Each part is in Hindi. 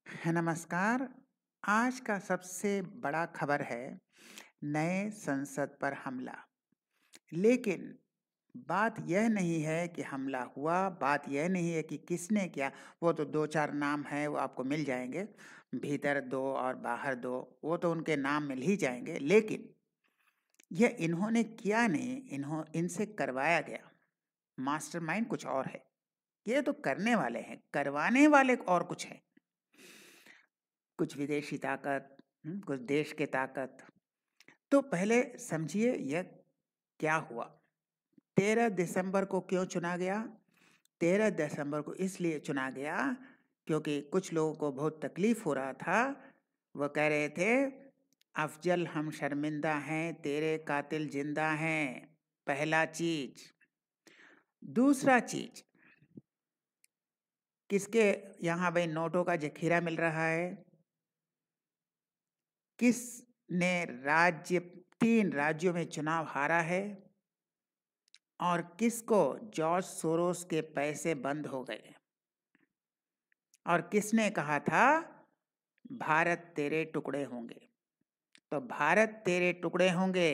नमस्कार। आज का सबसे बड़ा खबर है नए संसद पर हमला। लेकिन बात यह नहीं है कि हमला हुआ, बात यह नहीं है कि किसने किया। वो तो 2-4 नाम हैं, वो आपको मिल जाएँगे। भीतर 2 और बाहर 2, वो तो उनके नाम मिल ही जाएँगे। लेकिन यह इन्होंने किया नहीं, इनसे करवाया गया। मास्टरमाइंड कुछ और है। ये तो करने वाले हैं, करवाने वाले और कुछ हैं। कुछ विदेशी ताकत, कुछ देश की ताकत। तो पहले समझिए यह क्या हुआ। 13 दिसंबर को क्यों चुना गया? 13 दिसंबर को इसलिए चुना गया क्योंकि कुछ लोगों को बहुत तकलीफ हो रहा था। वो कह रहे थे, अफजल हम शर्मिंदा हैं, तेरे कातिल जिंदा हैं। पहला चीज। दूसरा चीज, किसके यहाँ भाई नोटों का जखीरा मिल रहा है? किसने राज्य 3 राज्यों में चुनाव हारा है? और किसको जॉर्ज सोरोस के पैसे बंद हो गए? और किसने कहा था भारत तेरे टुकड़े होंगे? तो भारत तेरे टुकड़े होंगे।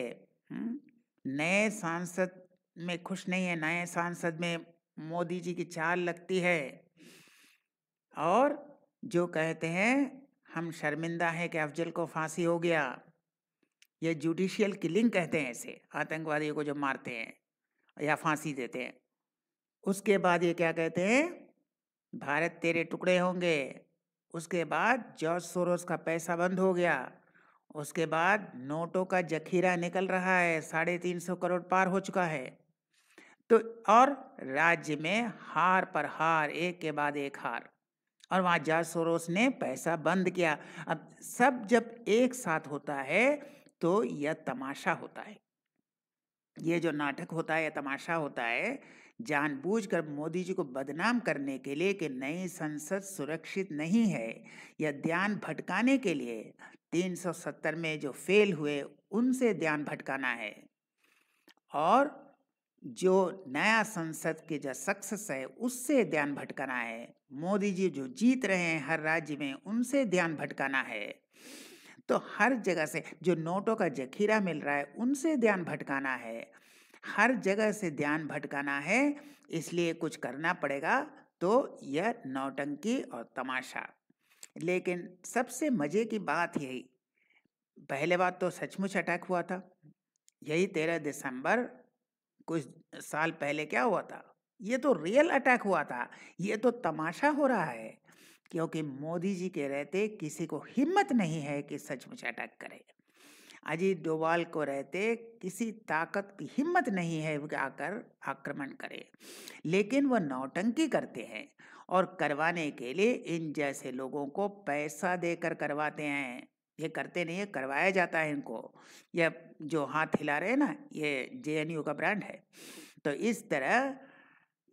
नए सांसद में खुश नहीं है, नए सांसद में मोदी जी की चाल लगती है। और जो कहते हैं हम शर्मिंदा हैं कि अफजल को फांसी हो गया। ये जुडिशियल किलिंग कहते हैं इसे, आतंकवादियों को जो मारते हैं या फांसी देते हैं। उसके बाद ये क्या कहते हैं, भारत तेरे टुकड़े होंगे। उसके बाद जॉर्ज सोरोस का पैसा बंद हो गया। उसके बाद नोटों का जखीरा निकल रहा है, 350 करोड़ पार हो चुका है। तो और राज्य में हार पर हार, एक के बाद एक हार। और वहाँ जॉर्ज सोरोस ने पैसा बंद किया। अब सब जब एक साथ होता है तो यह तमाशा होता है। ये जो नाटक होता है या तमाशा होता है, जानबूझकर मोदी जी को बदनाम करने के लिए कि नई संसद सुरक्षित नहीं है, या ध्यान भटकाने के लिए 370 में जो फेल हुए उनसे ध्यान भटकाना है। और जो नया संसद के जो सक्सेस है उससे ध्यान भटकाना है। मोदी जी जो जीत रहे हैं हर राज्य में उनसे ध्यान भटकाना है। तो हर जगह से जो नोटों का जखीरा मिल रहा है उनसे ध्यान भटकाना है। हर जगह से ध्यान भटकाना है, इसलिए कुछ करना पड़ेगा। तो यह नौटंकी और तमाशा। लेकिन सबसे मजे की बात यही, पहले बात तो सचमुच अटैक हुआ था। यही 13 दिसंबर कुछ साल पहले क्या हुआ था, ये तो रियल अटैक हुआ था। ये तो तमाशा हो रहा है क्योंकि मोदी जी के रहते किसी को हिम्मत नहीं है कि सचमुच अटैक करे। अजीत डोभाल को रहते किसी ताकत की हिम्मत नहीं है कि आकर आक्रमण करे। लेकिन वह नौटंकी करते हैं और करवाने के लिए इन जैसे लोगों को पैसा देकर करवाते हैं। ये करते नहीं है, करवाया जाता है इनको। यह जो हाथ हिला रहे हैं ना, ये जेएनयू का ब्रांड है। तो इस तरह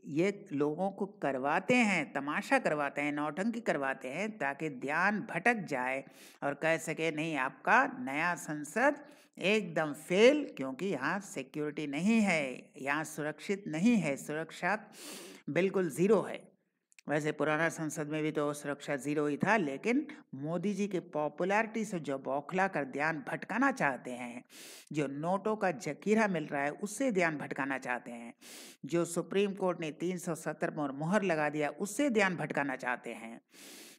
ये लोगों को करवाते हैं, तमाशा करवाते हैं, नौटंकी करवाते हैं ताकि ध्यान भटक जाए और कह सके नहीं आपका नया संसद एकदम फेल, क्योंकि यहाँ सिक्योरिटी नहीं है, यहाँ सुरक्षित नहीं है, सुरक्षा बिल्कुल ज़ीरो है। वैसे पुराना संसद में भी तो सुरक्षा ज़ीरो ही था, लेकिन मोदी जी के पॉपुलैरिटी से जो बौखला कर ध्यान भटकाना चाहते हैं, जो नोटों का जखीरा मिल रहा है उससे ध्यान भटकाना चाहते हैं, जो सुप्रीम कोर्ट ने 370 पर मुहर लगा दिया उससे ध्यान भटकाना चाहते हैं,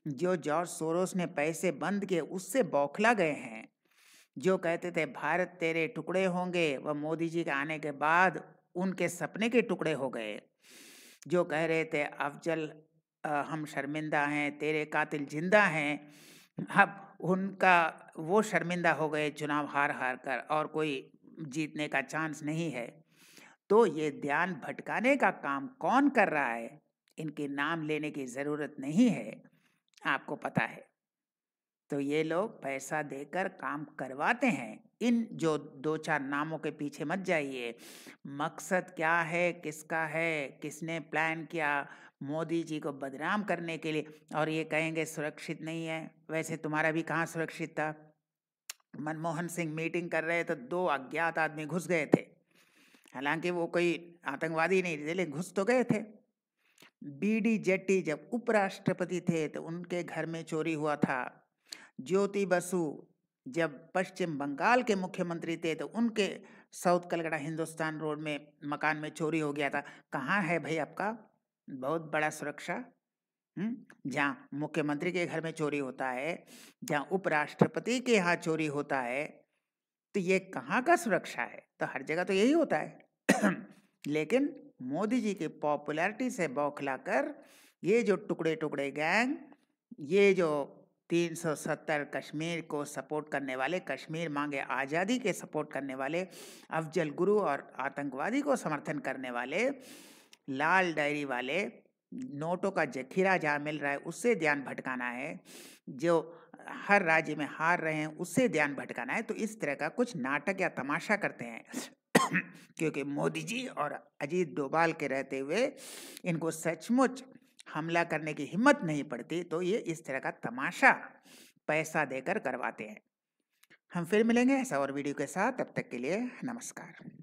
जो जॉर्ज सोरोस ने पैसे बंद किए उससे बौखला गए हैं, जो कहते थे भारत तेरे टुकड़े होंगे, वह मोदी जी के आने के बाद उनके सपने के टुकड़े हो गए। जो कह रहे थे अफजल हम शर्मिंदा हैं, तेरे कातिल जिंदा हैं, अब उनका वो शर्मिंदा हो गए चुनाव हार हार कर, और कोई जीतने का चांस नहीं है। तो ये ध्यान भटकाने का काम कौन कर रहा है, इनके नाम लेने की ज़रूरत नहीं है, आपको पता है। तो ये लोग पैसा देकर काम करवाते हैं। इन जो 2-4 नामों के पीछे मत जाइए। मकसद क्या है, किसका है, किसने प्लान किया मोदी जी को बदनाम करने के लिए, और ये कहेंगे सुरक्षित नहीं है। वैसे तुम्हारा भी कहाँ सुरक्षित था? मनमोहन सिंह मीटिंग कर रहे तो 2 अज्ञात आदमी घुस गए थे। हालांकि वो कोई आतंकवादी नहीं थे, लेकिन घुस तो गए थे। बीडी जेट्टी जब उपराष्ट्रपति थे तो उनके घर में चोरी हुआ था। ज्योति बसु जब पश्चिम बंगाल के मुख्यमंत्री थे तो उनके साउथ कलकत्ता हिंदुस्तान रोड में मकान में चोरी हो गया था। कहाँ है भाई आपका बहुत बड़ा सुरक्षा? जहाँ मुख्यमंत्री के घर में चोरी होता है, जहाँ उपराष्ट्रपति के यहाँ चोरी होता है, तो ये कहाँ का सुरक्षा है? तो हर जगह तो यही होता है। लेकिन मोदी जी की पॉपुलैरिटी से बौखलाकर ये जो टुकड़े-टुकड़े गैंग, ये जो 370 कश्मीर को सपोर्ट करने वाले, कश्मीर मांगे आज़ादी के सपोर्ट करने वाले, अफजल गुरु और आतंकवादी को समर्थन करने वाले, लाल डायरी वाले, नोटों का जखीरा जहाँ मिल रहा है उससे ध्यान भटकाना है, जो हर राज्य में हार रहे हैं उससे ध्यान भटकाना है, तो इस तरह का कुछ नाटक या तमाशा करते हैं। क्योंकि मोदी जी और अजीत डोभाल के रहते हुए इनको सचमुच हमला करने की हिम्मत नहीं पड़ती, तो ये इस तरह का तमाशा पैसा देकर करवाते हैं। हम फिर मिलेंगे ऐसा और वीडियो के साथ, तब तक के लिए नमस्कार।